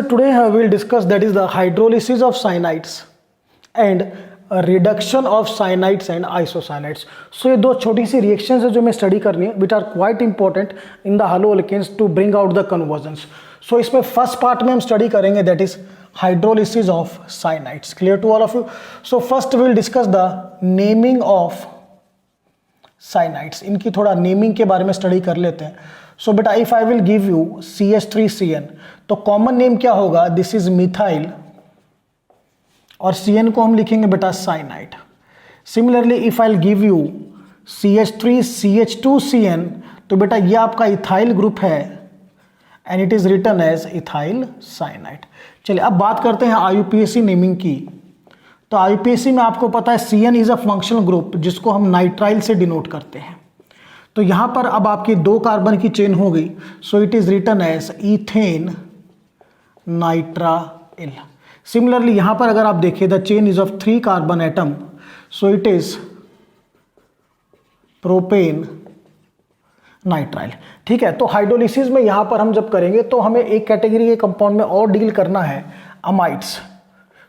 today we'll discuss that is the hydrolysis of cyanides and reduction of cyanides and isocyanates. So ये दो छोटी सी reactions है जो मैं study करनी है which are quite important in the haloalkanes to bring out the conversions. So इसमें first part में हम study करेंगे that is hydrolysis of cyanides. Clear to all of you? So first we'll discuss the naming of cyanides. इनकी थोड़ा naming के बारे में study कर लेते हैं. So बेटा if I will give you CH3CN तो common name क्या होगा? This is methyl और CN को हम लिखेंगे बेटा cyanide. Similarly if I'll give you CH3CH2CN तो बेटा ये आपका इथाइल ग्रुप है and it is written as ethyl cyanide. चलिए अब बात करते हैं IUPAC नेमिंग की. तो IUPAC में आपको पता है CN is a functional group जिसको हम नाइट्राइल से डिनोट करते हैं. तो यहां पर अब आपकी दो कार्बन की चेन हो गई. So it is written as ethane nitrile. Similarly यहां पर अगर आप देखिए the chain is of 3 carbon atom. So it is propane nitrile. ठीक है. तो हाइड्रोलिसिस में यहां पर हम जब करेंगे तो हमें एक कैटेगरी के कंपाउंड में और डील करना है अमाइड्स.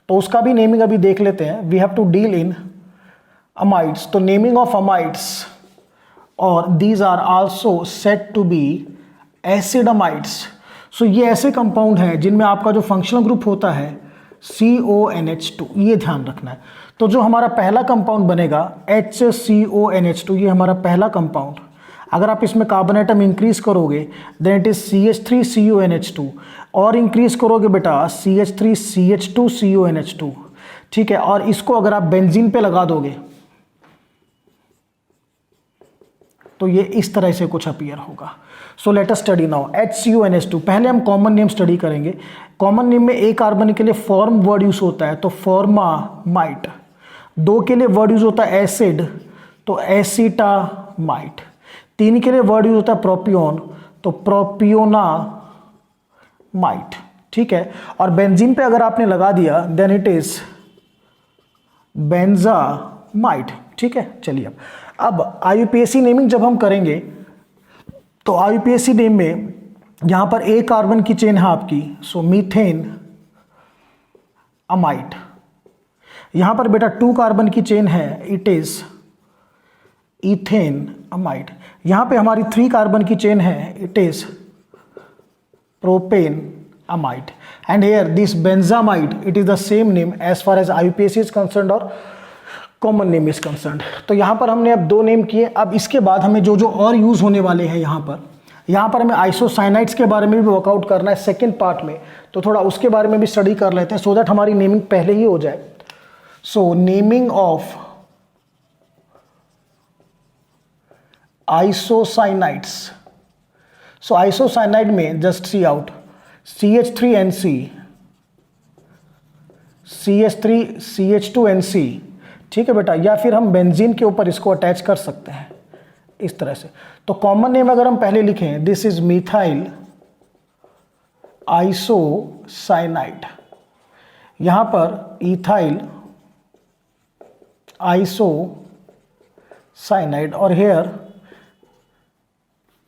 तो उसका भी नेमिंग अभी देख लेते हैं. We have to deal in amides. तो नेमिंग ऑफ अमाइड्स और these are also set to be acid amides. So ये ऐसे कंपाउंड हैं जिनमें आपका जो फंक्शनल ग्रुप होता है CONH2. ये ध्यान रखना है. तो जो हमारा पहला कंपाउंड बनेगा HCONH2 ये हमारा पहला कंपाउंड. अगर आप इसमें कार्बन एटम इंक्रीज करोगे देन इट इज CH3CONH2 और इंक्रीज करोगे बेटा CH3CH2CONH2. ठीक है. और इसको अगर आप बेंजीन पे लगा दोगे तो ये इस तरह से कुछ अपीयर होगा. So let us study now HCONH2. पहले हम कॉमन नेम स्टडी करेंगे. कॉमन नेम में एक कार्बन के लिए फॉर्म वर्ड यूज होता है तो फॉर्मामाइट. दो के लिए वर्ड यूज होता है एसिड तो एसिटामाइट. 3 के लिए वर्ड यूज होता है प्रोपियोन तो प्रोपियोनामाइट. ठीक है. और बेंजीन पे अगर आपने लगा दिया देन इट इज बेंजामाइट. ठीक है. चलिए अब IUPAC नेमिंग जब हम करेंगे तो IUPAC नेम में यहां पर एक कार्बन की चेन है आपकी. सो मीथेन अमाइट. यहां पर बेटा 2 कार्बन की चेन है इट इज इथेन अमाइट. यहां पे हमारी 3 कार्बन की चेन है it is propane amide. And here this benzamide it is the same name as far as IUPAC is concerned और कॉमन नेम इज कंसर्न्ड. तो यहाँ पर हमने अब 2 नेम किए. अब इसके बाद हमें जो जो और यूज होने वाले हैं यहाँ पर हमें आइसोसाइनाइड्स के बारे में भी वर्कआउट करना है सेकेंड पार्ट में. तो थोड़ा उसके बारे में भी स्टडी कर लेते हैं सो दैट हमारी नेमिंग पहले ही हो जाए. सो नेमिंग ऑफ आइसोसाइनाइड्स. सो आइसोसाइनाइड में just see out CH3NC CH3CH2NC. ठीक है बेटा. या फिर हम बेंजीन के ऊपर इसको अटैच कर सकते हैं इस तरह से. तो कॉमन नेम अगर हम पहले लिखें दिस इज मिथाइल आइसोसाइनाइड. यहां पर इथाइल आइसोसाइनाइड और हेयर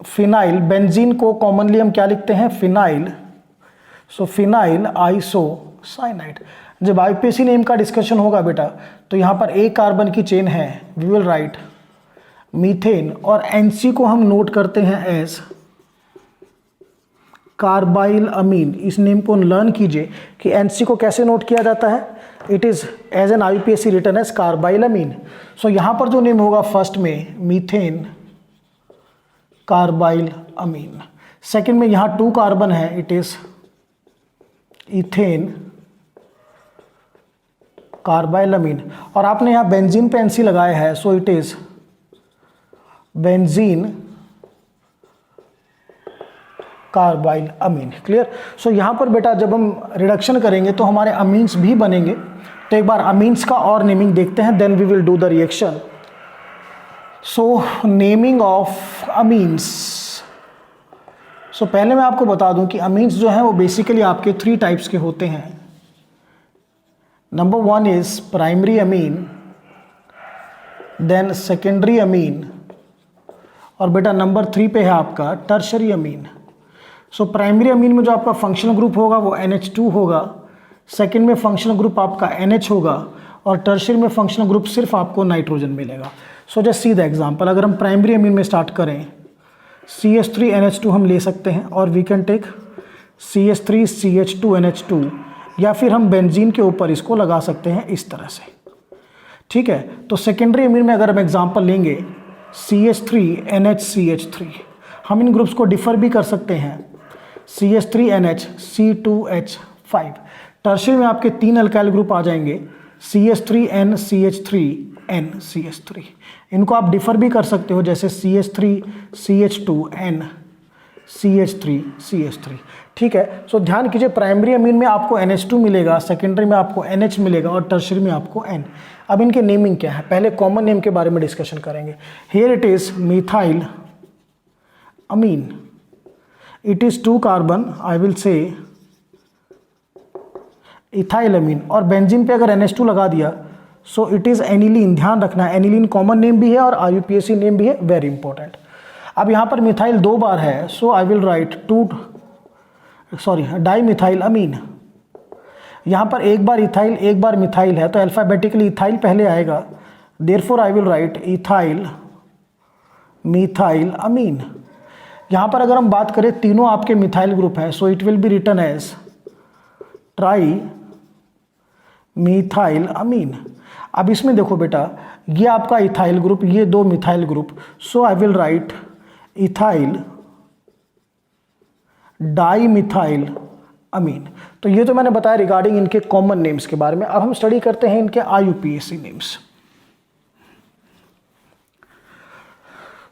फिनाइल. बेंजीन को कॉमनली हम क्या लिखते हैं फिनाइल. सो फिनाइल आइसोसाइनाइड. जब IUPAC नेम का डिस्कशन होगा बेटा तो यहाँ पर एक कार्बन की चेन है वी विल राइट मीथेन और NC को हम नोट करते हैं एज कार्बाइल अमीन. इस नेम को लर्न कीजिए कि NC को कैसे नोट किया जाता है. It is as an IUPAC written as carbyl amine. So यहाँ पर जो नेम होगा फर्स्ट में मीथेन कार्बाइल अमीन. सेकेंड में यहाँ 2 कार्बन है इट इज इथेन कार्बाइलमीन. और आपने यहाँ बेंजीन पे NC लगाया है so it is benzene carbyl amine. Clear. So यहाँ पर बेटा जब हम रिडक्शन करेंगे तो हमारे अमीन्स भी बनेंगे. तो एक बार अमीन्स का और नेमिंग देखते हैं then we will do the reaction. So naming of amines. So पहले मैं आपको बता दूं कि अमीन्स जो हैं वो बेसिकली आपके 3 टाइप्स के होते हैं. Number 1 is primary amine, then secondary amine और बेटा नंबर 3 पे है आपका टर्शरी अमीन. सो प्राइमरी अमीन में जो आपका फंक्शनल ग्रुप होगा वो NH2 होगा, सेकेंड में फंक्शनल ग्रुप आपका NH होगा, और टर्शियरी में फंक्शनल ग्रुप सिर्फ आपको नाइट्रोजन मिलेगा। So just see the example, अगर हम प्राइमरी अमीन में स्टार्ट करें CH3NH2 हम ले सकते हैं, और वी कैन टेक CH3CH2NH2, या फिर हम बेंजीन के ऊपर इसको लगा सकते हैं इस तरह से, ठीक है। तो सेकेंडरी अमीन में अगर हम एग्जांपल लेंगे CH3NHCH3, हम इन ग्रुप्स को डिफर भी कर सकते हैं CH3NHC2H5। टर्शियरी में आपके 3 अल्काइल ग्रुप आ जाएंगे CH3NCH3NCH3, इनको आप डिफर भी कर सकते हो जैसे CH3CH2NCH3CH3, ठीक है। सो ध्यान कीजिए, प्राइमरी अमीन में आपको NH2 मिलेगा, सेकेंडरी में आपको NH मिलेगा, और टर्शियरी में आपको N। अब इनके नेमिंग क्या है, पहले कॉमन नेम के बारे में डिस्कशन करेंगे। Here it is methyl amine, it is 2 carbon, I will say ethyl amine, और बेंजीन पे अगर NH2 लगा दिया सो इट इज एनिलीन। ध्यान रखना, एनिलीन कॉमन नेम भी है और IUPAC नेम भी है, वेरी इंपॉर्टेंट। अब यहाँ पर मिथाइल 2 बार है, so I will write di methyl amine. यहाँ पर एक बार इथाइल एक बार मिथाइल है, तो अल्फाबेटिकली इथाइल पहले आएगा, therefore I will write ethyl methyl amine. यहाँ पर अगर हम बात करें तीनों आपके मिथाइल ग्रुप हैं, so it will be written as tri methyl amine. अब इसमें देखो बेटा, ये आपका इथाइल ग्रुप, ये 2 methyl group, so I will write ethyl di methyl amine. तो ये तो मैंने बताया रिगार्डिंग इनके कॉमन नेम्स के बारे में। अब हम स्टडी करते हैं इनके IUPAC नेम्स।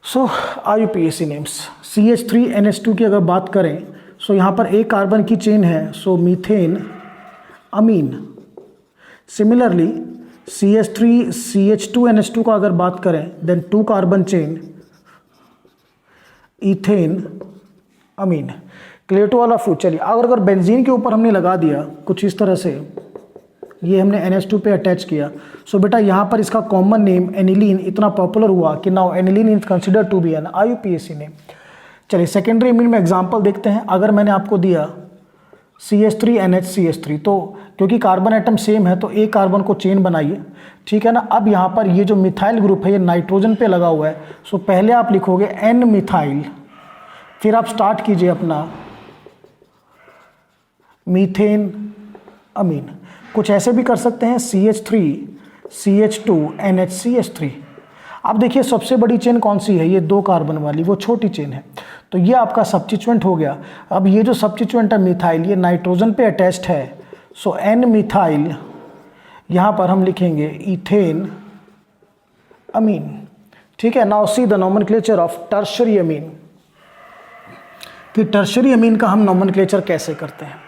सो IUPAC नेम्स, CH3NH2 की अगर बात करें, सो यहाँ पर एक कार्बन की चेन है, सो मीथेन अमीन। सिमिलरली CH3CH2NH2 का अगर बात करें, then 2 carbon chain ethane amine. Clear to all of you. चलिए, अगर बेंजीन के ऊपर हमने लगा दिया कुछ इस तरह से, ये हमने NH2 पे अटैच किया, सो बेटा यहाँ पर इसका कॉमन नेम एनिलीन इतना पॉपुलर हुआ कि now aniline is considered to be an IUPAC name. चलिए, सेकेंडरी अमीन में एग्जांपल देखते हैं। अगर मैंने आपको दिया CH3NHCH3, तो क्योंकि कार्बन एटम सेम है तो एक कार्बन को चेन बनाइए, ठीक है ना। अब यहाँ पर ये जो मिथाइल ग्रुप है ये नाइट्रोजन पे लगा हुआ है, सो पहले आप लिखोगे N मिथाइल, फिर आप स्टार्ट कीजिए अपना मीथेन अमीन। कुछ ऐसे भी कर सकते हैं CH3CH2NHCH3। अब देखिए सबसे बड़ी चेन कौन सी है, ये 2 कार्बन वाली, वो छोटी चेन है, तो ये आपका सब्स्टिट्यूएंट हो गया। अब ये जो सब्स्टिट्यूएंट है मिथाइल, ये नाइट्रोजन पे अटैच्ड है, सो N मिथाइल, यहाँ पर हम लिखेंगे इथेन अमीन, ठीक है। Now see the nomenclature of tertiary amine, कि टर्शियरी अमीन का हम नोमेनक्लेचर कैसे करते हैं।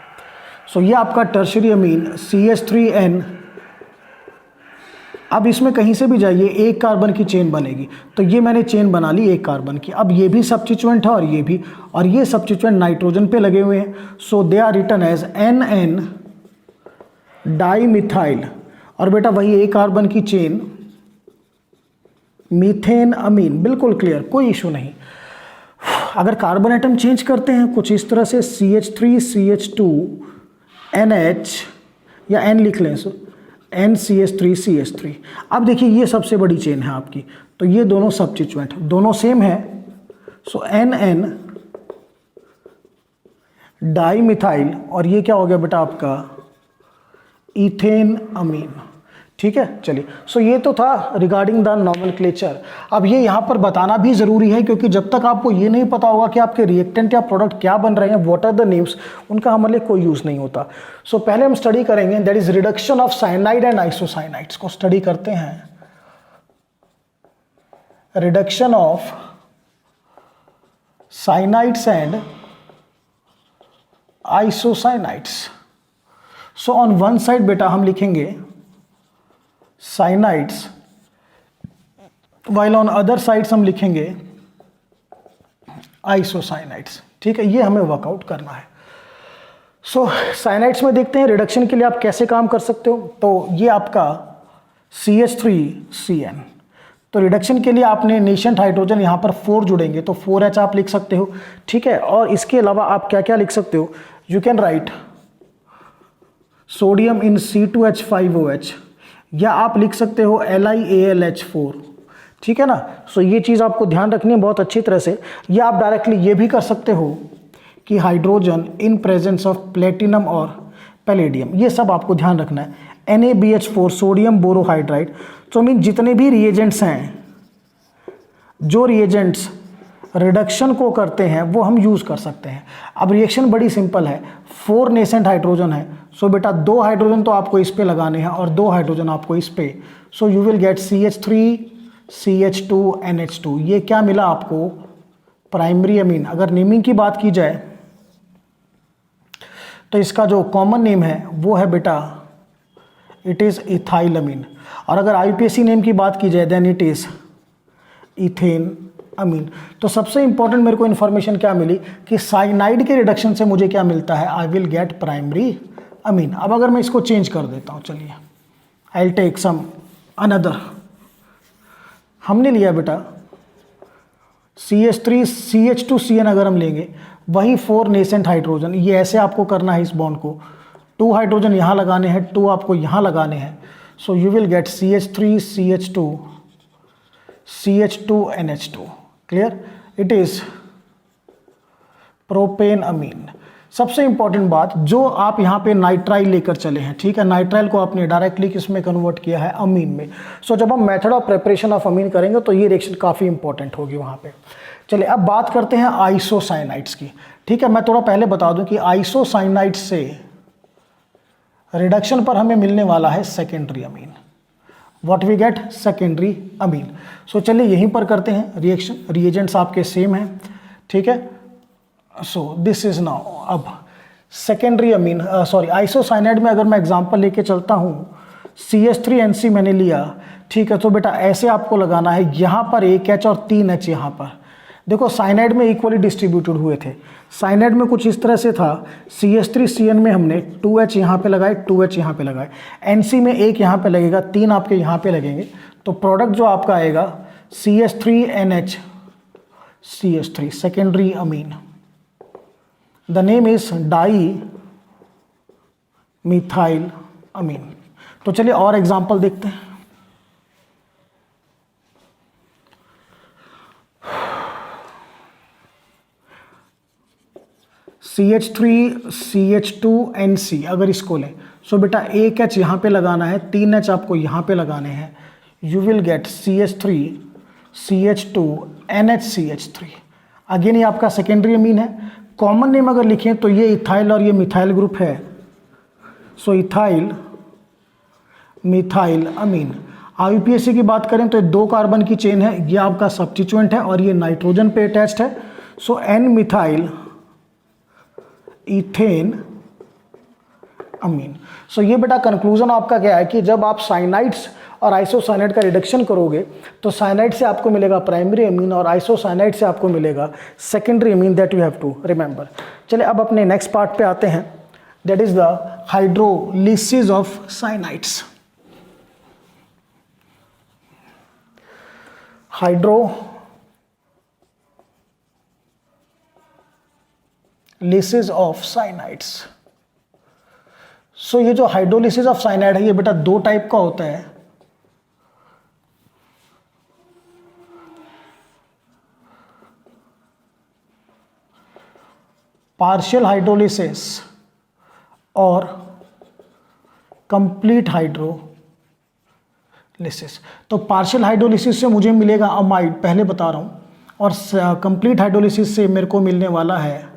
सो ये आपका टर्शियरी अमीन CH3N, अब इसमें कहीं से भी जाइए एक कार्बन की चेन बनेगी, तो ये मैंने चेन बना ली एक कार्बन की। अब ये भी सब्स्टिट्यूएंट है और ये भी, और ये सब्स्टिट्यूएंट नाइट्रोजन पे लगे हुए हैं, so they are written as NN di methyl, और बेटा वही एक कार्बन की चेन मीथेन अमीन। बिल्कुल क्लियर, कोई इशू नहीं। अगर कार्बन एटम चेंज करते हैं कुछ इस तरह से CH3CH2NH, या N लिख लें, सो NCH3CH3। अब देखिए ये सबसे बड़ी चेन है आपकी, तो ये दोनों सब्स्टिट्यूएंट दोनों सेम है, सो NN डाई मिथाइल, और ये क्या हो गया बेटा आपका इथेन अमीन, ठीक है। चलिए, सो ये तो था रिगार्डिंग द नोमेनक्लेचर। अब ये यहाँ पर बताना भी ज़रूरी है, क्योंकि जब तक आपको ये नहीं पता होगा कि आपके रिएक्टेंट या प्रोडक्ट क्या बन रहे हैं, व्हाट आर द नेम्स, उनका हमारे लिए कोई यूज़ नहीं होता। सो पहले हम स्टडी करेंगे, that is reduction of cyanide and isocyanides को स्टडी करते हैं। Reduction of cyanides and isocyanides. So on one side बेटा हम लिखेंगे cyanides, while on other sides हम लिखेंगे आइसोसाइनाइड्स, ठीक है। ये हमें वर्कआउट करना है। सो साइनाइड्स में देखते हैं रिडक्शन के लिए आप कैसे काम कर सकते हो। तो ये आपका CH3CN, तो रिडक्शन के लिए आपने नेशेंट हाइड्रोजन यहाँ पर 4 जुड़ेंगे तो 4H आप लिख सकते हो, ठीक है। और इसके अलावा आप क्या क्या लिख सकते हो, you can write sodium in C2H5OH, या आप लिख सकते हो LiAlH4, ठीक है ना। सो ये चीज़ आपको ध्यान रखनी है बहुत अच्छी तरह से। या आप डायरेक्टली ये भी कर सकते हो कि hydrogen in presence of platinum और पैलेडियम, ये सब आपको ध्यान रखना है। NaBH4 sodium borohydride. तो मीन जितने भी रिएजेंट्स हैं, जो रिएजेंट्स रिडक्शन को करते हैं वो हम यूज़ कर सकते हैं। अब रिएक्शन बड़ी सिंपल है, 4 नेसेंट हाइड्रोजन है, सो बेटा 2 हाइड्रोजन तो आपको इस पे लगाने हैं और 2 हाइड्रोजन आपको इस पे। सो you will get CH3 CH2 NH2। ये क्या मिला आपको, प्राइमरी अमीन। अगर नेमिंग की बात की जाए तो इसका जो कॉमन नेम है वो है बेटा इट इज़ इथाइल अमीन। और अगर IUPAC नेम की बात की जाए देन इट इज़ इथेन अमीन। तो सबसे इंपॉर्टेंट मेरे को इन्फॉर्मेशन क्या मिली कि साइनाइड के रिडक्शन से मुझे क्या मिलता है, I will get primary amine. अब अगर मैं इसको चेंज कर देता हूँ, चलिए I will take some another. हमने लिया बेटा CH3 CH2 CN, अगर हम लेंगे वही 4 नेसेंट हाइड्रोजन, ये ऐसे आपको करना है इस बॉन्ड को, 2 हाइड्रोजन यहाँ लगाने हैं, 2 आपको यहाँ लगाने हैं। So you will get CH3 CH2 CH2 NH2। Clear, it is propane amine. सबसे इंपॉर्टेंट बात, जो आप यहाँ पे नाइट्राइल लेकर चले हैं, ठीक है, नाइट्राइल को आपने डायरेक्टली किसमें कन्वर्ट किया है, अमीन में। सो जब हम मेथड ऑफ प्रिपरेशन ऑफ अमीन करेंगे तो ये रिएक्शन काफ़ी इंपॉर्टेंट होगी वहाँ पे। चलिए अब बात करते हैं आइसोसाइनाइड्स की, ठीक है। मैं थोड़ा पहले बता दूं कि आइसोसाइनाइड्स से रिडक्शन पर हमें मिलने वाला है secondary amine. What we get, secondary amine. So चलिए यहीं पर करते हैं रिएक्शन, रिएजेंट्स आपके सेम हैं, ठीक है। सो दिस इज नाउ अब सेकेंडरी अमीन, सॉरी आइसोसाइनाइड में अगर मैं एग्जांपल लेके चलता हूँ, CH3NC मैंने लिया, ठीक है। तो बेटा ऐसे आपको लगाना है, यहाँ पर एक H और 3 H यहाँ पर। देखो साइनाइड में इक्वली डिस्ट्रीब्यूटेड हुए थे, साइनाइड में कुछ इस तरह से था, CH3CN में हमने 2H यहाँ पे लगाए, 2H यहाँ पे लगाए, NC में एक यहाँ पे लगेगा, 3 आपके यहाँ पे लगेंगे, तो प्रोडक्ट जो आपका आएगा CH3NH CH3 secondary amine. The name is di methyl amine. तो चलिए और एग्जांपल देखते हैं। CH3CH2NC अगर इसको लें, सो बेटा एक H यहाँ पे लगाना है, 3 H आपको यहाँ पे लगाने हैं। You will gate CH3CH2NHCH3। Again ये आपका सेकेंडरी अमीन है। कॉमन नेम अगर लिखें तो ये इथाइल और ये मिथाइल ग्रुप है, सो इथाइल मिथाइल अमीन। IUPAC की बात करें तो ये 2 कार्बन की चेन है, ये आपका सब्स्टिट्यूएंट है और ये नाइट्रोजन पे अटैच्ड है, सो N मिथाइल इथेन अमीन। सो ये बेटा कंक्लूजन आपका क्या है कि जब आप साइनाइड्स और आइसोसाइनाइड का रिडक्शन करोगे तो साइनाइड से आपको मिलेगा प्राइमरी अमीन और आइसोसाइनाइड से आपको मिलेगा secondary amine, that you have to remember. चलिए अब अपने नेक्स्ट पार्ट पे आते हैं, that is the hydrolysis of cyanides. Hydrolysis of cyanides. So ये जो हाइड्रोलिसिस ऑफ साइनाइड है ये बेटा 2 टाइप का होता है। पार्शियल हाइड्रोलिसिस और कंप्लीट हाइड्रोलिसिस। तो पार्शियल हाइड्रोलिसिस से मुझे मिलेगा अमाइड, पहले बता रहा हूं, और कंप्लीट हाइड्रोलिसिस से मेरे को मिलने वाला है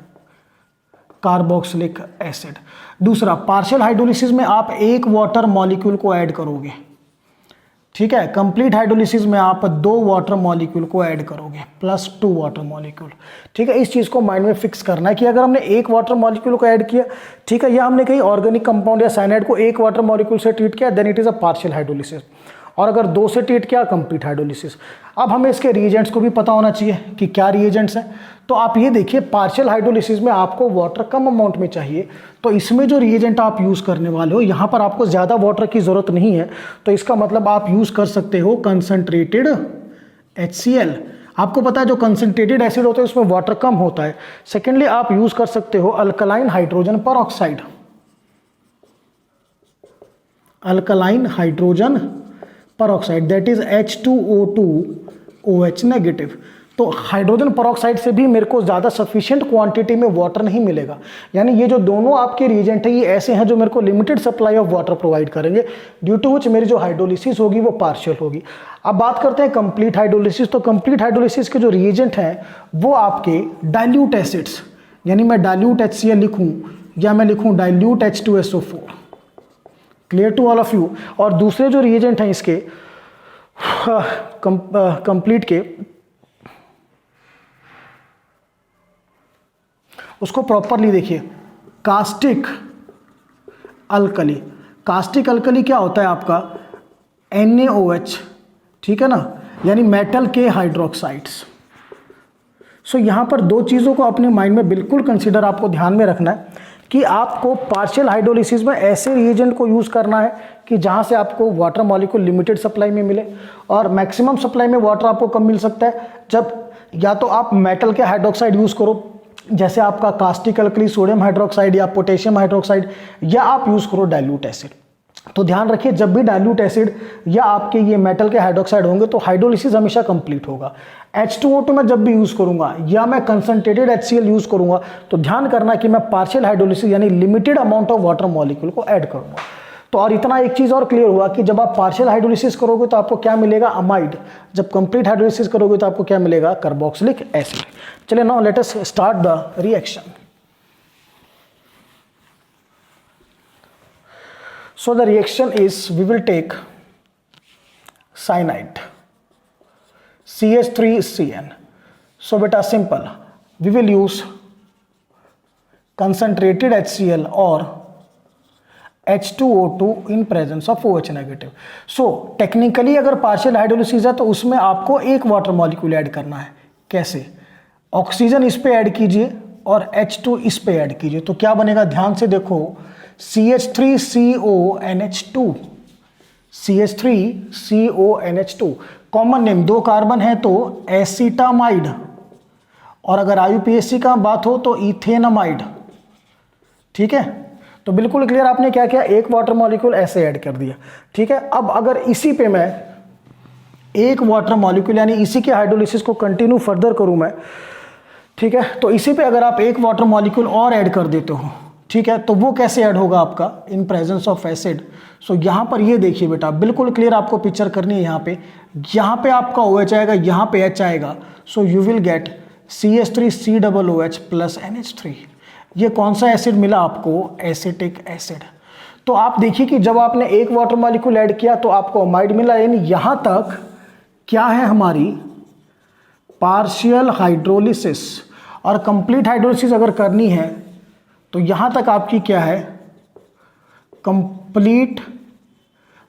कार्बोक्सिलिक एसिड। दूसरा, पार्शियल हाइड्रोलिसिस में आप एक वाटर मॉलिक्यूल को ऐड करोगे, ठीक है। कंप्लीट हाइड्रोलिसिस में आप 2 वाटर मॉलिक्यूल को ऐड करोगे +2 वाटर मॉलिक्यूल, ठीक है। इस चीज़ को माइंड में फिक्स करना है कि अगर हमने 1 वाटर मॉलिक्यूल को ऐड किया, ठीक है, या हमने कहीं ऑर्गेनिक कंपाउंड या साइनाइड को 1 वाटर मॉलिक्यूल से ट्रीट किया, then it is a partial hydrolysis. और अगर 2 से ट्रीट किया, कंप्लीट हाइड्रोलिसिस। अब हमें इसके रिएजेंट्स को भी पता होना चाहिए कि क्या रिएजेंट्स हैं। तो आप ये देखिए, पार्शियल हाइड्रोलिसिस में आपको वाटर कम अमाउंट में चाहिए, तो इसमें जो रिएजेंट आप यूज़ करने वाले हो, यहाँ पर आपको ज़्यादा वाटर की ज़रूरत नहीं है, तो इसका मतलब आप यूज़ कर सकते हो कंसंट्रेटेड HCl, आपको पता है जो कंसंट्रेटेड एसिड होते हैं उसमें वाटर कम होता है। सेकेंडली आप यूज कर सकते हो alkaline hydrogen peroxide, alkaline hydrogen peroxide that is H2O2OH negative. तो हाइड्रोजन परऑक्साइड से भी मेरे को ज़्यादा सफिशिएंट क्वांटिटी में वाटर नहीं मिलेगा, यानी ये जो दोनों आपके रिएजेंट है ये ऐसे हैं जो मेरे को limited supply of water provide करेंगे, ड्यू टू विच मेरी जो हाइड्रोलिसिस होगी वो पार्शियल होगी। अब बात करते हैं कंप्लीट हाइड्रोलिसिस। तो कंप्लीट हाइड्रोलिसिस के जो रिएजेंट हैं वो आपके डाइल्यूट एसिड्स, यानी मैं डाइल्यूट HCl लिखूँ या मैं लिखूँ dilute H2SO4, clear to all of you. और दूसरे जो रिएजेंट हैं इसके कंप्लीट के, उसको प्रॉपरली देखिए, कास्टिक अल्कली। कास्टिक अल्कली क्या होता है आपका, NaOH, ठीक है ना, यानी मेटल के हाइड्रोक्साइड्स। सो यहाँ पर दो चीज़ों को अपने माइंड में बिल्कुल कंसीडर आपको ध्यान में रखना है कि आपको पार्शियल हाइड्रोलिसिस में ऐसे रिएजेंट को यूज़ करना है कि जहाँ से आपको वाटर मॉलिक्यूल लिमिटेड सप्लाई में मिले, और मैक्सिमम सप्लाई में वाटर आपको कब मिल सकता है, जब या तो आप मेटल के हाइड्रोक्साइड यूज़ करो जैसे आपका कास्टिक अल्कली सोडियम हाइड्रोक्साइड या पोटेशियम हाइड्रोक्साइड, या आप यूज़ करो डाइल्यूट एसिड। तो ध्यान रखिए जब भी डाइल्यूट एसिड या आपके ये मेटल के हाइड्रोक्साइड होंगे तो हाइड्रोलिसिस हमेशा कंप्लीट होगा। H2O2 में जब भी यूज़ करूंगा या मैं कंसंट्रेटेड HCl यूज़ करूंगा तो ध्यान करना कि मैं पार्शियल हाइड्रोलिसिस यानी limited amount of water molecule को ऐड करूंगा। तो और इतना एक चीज़ और क्लियर हुआ कि जब आप पार्शियल हाइड्रोलिसिस करोगे तो आपको क्या मिलेगा, अमाइड। जब कंप्लीट हाइड्रोलिसिस करोगे तो आपको क्या मिलेगा, कार्बोक्सिलिक एसिड। चलिए now let us start the reaction. So the reaction is we will take cyanide CH3CN. So beta simple, we will use concentrated HCl or H2O2 in presence of OH negative. So technically अगर partial hydrolysis है तो उसमें आपको एक water molecule add करना है। कैसे, oxygen इस पे ऐड कीजिए और H2 इस पे ऐड कीजिए, तो क्या बनेगा, ध्यान से देखो, CH3CONH2, CH3CONH2 कॉमन नेम, दो कार्बन है तो एसिटामाइड, और अगर IUPAC का बात हो तो इथेनामाइड। ठीक है, तो बिल्कुल क्लियर, आपने क्या किया, एक वाटर मॉलिक्यूल ऐसे ऐड कर दिया। ठीक है, अब अगर इसी पे मैं एक वाटर मॉलिक्यूल यानी इसी के हाइड्रोलिसिस को कंटिन्यू फर्दर करूं मैं, ठीक है, तो इसी पे अगर आप एक वाटर मॉलिक्यूल और ऐड कर देते हो, ठीक है, तो वो कैसे ऐड होगा आपका, इन प्रेजेंस ऑफ एसिड। सो यहाँ पर ये देखिए बेटा, बिल्कुल क्लियर आपको पिक्चर करनी है। यहाँ पे आपका OH आएगा, यहाँ पे H आएगा, सो you will gate CH3COOH plus NH3। ये कौन सा एसिड मिला आपको, एसिटिक एसिड। तो आप देखिए कि जब आपने एक वाटर मॉलिक्यूल ऐड किया तो आपको अमाइड मिला, यानी यहाँ तक क्या है हमारी पार्शियल हाइड्रोलिसिस। और कंप्लीट हाइड्रोलिसिस अगर करनी है तो यहाँ तक आपकी क्या है, कंप्लीट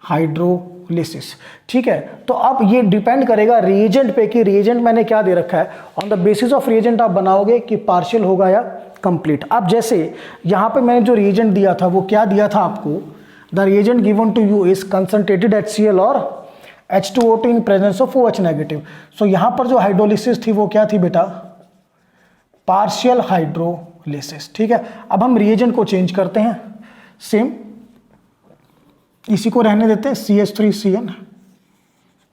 हाइड्रोलिसिस। ठीक है, तो अब ये डिपेंड करेगा रिएजेंट पे कि रिएजेंट मैंने क्या दे रखा है। On the basis of reagent आप बनाओगे कि पार्शियल होगा या कंप्लीट। अब जैसे यहाँ पे मैंने जो रिएजेंट दिया था वो क्या दिया था आपको, the reagent given to you is concentrated HCl और H2O2 in presence of OH negative. So यहाँ पर जो हाइड्रोलिसिस थी वो क्या थी बेटा, पार्शियल हाइड्रोलिसिस। ठीक है, अब हम रिएजेंट को चेंज करते हैं, सेम इसी को रहने देते हैं, CH3CN।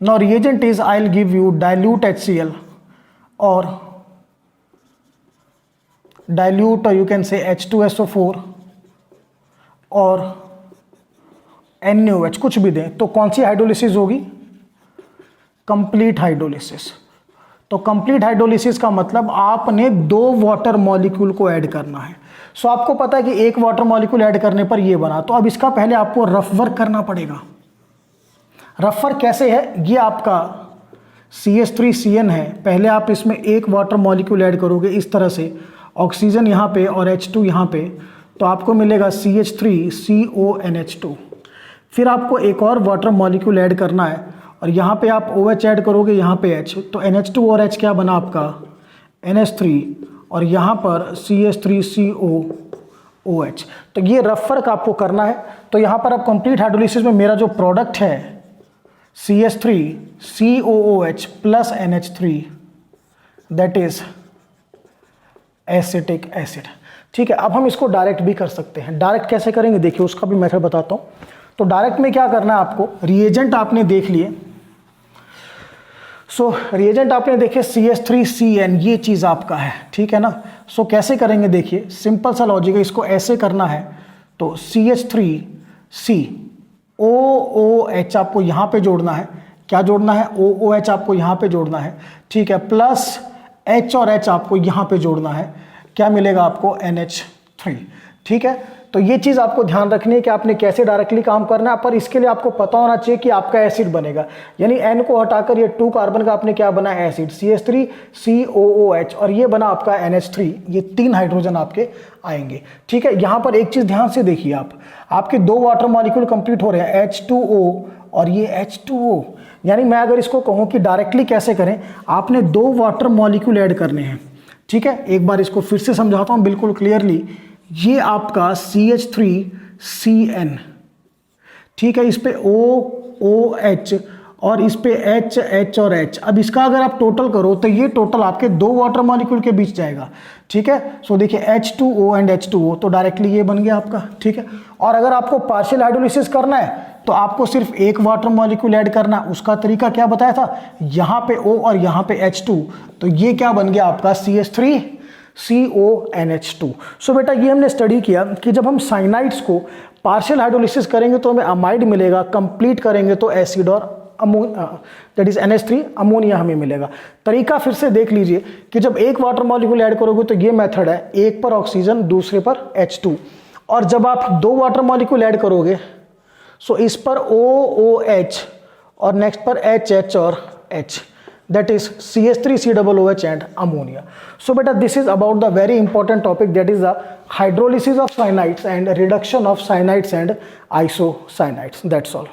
Now reagent is I will give you dilute HCl और dilute you can say H2SO4 और NaOH, कुछ भी दें। तो कौन सी हाइड्रोलिसिस होगी, कंप्लीट हाइड्रोलिसिस। तो कंप्लीट हाइड्रोलिसिस का मतलब आपने दो वाटर मॉलिक्यूल को ऐड करना है। सो आपको पता है कि एक वाटर मॉलिक्यूल ऐड करने पर ये बना, तो अब इसका पहले आपको रफ वर्क करना पड़ेगा। रफ वर्क कैसे है, ये आपका CH3CN है, पहले आप इसमें एक वाटर मॉलिक्यूल ऐड करोगे इस तरह से, ऑक्सीजन यहाँ पे और H2 यहाँ पे, तो आपको मिलेगा CH3CONH2। फिर आपको एक और वाटर मॉलिक्यूल ऐड करना है और यहाँ पे आप OH ऐड करोगे, यहाँ पे H, तो NH2 और H क्या बना आपका NH3, और यहाँ पर CH3COOH। तो ये रफ वर्क आपको करना है। तो यहाँ पर अब कंप्लीट हाइड्रोलिसिस में मेरा जो प्रोडक्ट है CH3COOH plus NH3 that is acetic acid. ठीक है, अब हम इसको डायरेक्ट भी कर सकते हैं। डायरेक्ट कैसे करेंगे देखिए, उसका भी मेथड बताता हूं। तो डायरेक्ट में क्या करना है आपको, रिएजेंट आपने देख लिए, रिएजेंट आपने देखे CH3CN, ये चीज आपका है, ठीक है ना। कैसे करेंगे देखिए, सिंपल सा लॉजिक है, इसको ऐसे करना है। तो CH3COOH आपको यहां पे जोड़ना है, क्या जोड़ना है, OOH आपको यहां पे जोड़ना है, ठीक है, प्लस H और H आपको यहां पे जोड़ना है, क्या मिलेगा आपको, NH3। ठीक है, तो ये चीज आपको ध्यान रखनी है कि आपने कैसे डायरेक्टली काम करना है, पर इसके लिए आपको पता होना चाहिए कि आपका एसिड बनेगा, यानी N को हटाकर ये 2 कार्बन का आपने क्या बना, एसिड, CH3COOH, और ये बना आपका NH3, ये 3 हाइड्रोजन आपके आएंगे। ठीक है, यहां पर एक चीज ध्यान से देखिए, आपके 2 वाटर मॉलिक्यूल कंप्लीट हो रहे हैं, H2O और ये H2O, यानी मैं अगर इसको कहूं कि डायरेक्टली कैसे करें, आपने 2 वाटर मॉलिक्यूल ऐड करने हैं। ठीक है, एक बार इसको फिर से समझाता हूं बिल्कुल क्लियरली। ये आपका CH3CN, ठीक है, इस पे OOH और इस पे H और H। अब इसका अगर आप टोटल करो तो ये टोटल आपके 2 वाटर मॉलिक्यूल के बीच जाएगा। ठीक है, देखिए H2O एंड H2O, तो डायरेक्टली ये बन गया आपका। ठीक है, और अगर आपको पार्शियल हाइड्रोलिसिस करना है तो आपको सिर्फ 1 वाटर मॉलिक्यूल ऐड करना, उसका तरीका क्या बताया था, यहाँ पे O और यहाँ पे H2, तो ये क्या बन गया आपका CH3CONH2। बेटा ये हमने स्टडी किया कि जब हम साइनाइड्स को पार्शियल हाइड्रोलिसिस करेंगे तो हमें अमाइड मिलेगा, कंप्लीट करेंगे तो एसिड और दैट इज NH3 अमोनिया हमें मिलेगा। तरीका फिर से देख लीजिए कि जब 1 वाटर मॉलिक्यूल ऐड करोगे तो ये मेथड है, एक पर ऑक्सीजन दूसरे पर H2, और जब आप 2 वाटर मॉलिक्यूल ऐड करोगे इस पर OOH और नेक्स्ट पर HH और H, that is CH3COOH and ammonia. Beta, this is about the very important topic, that is the hydrolysis of cyanides and reduction of cyanides and isocyanides. That's all.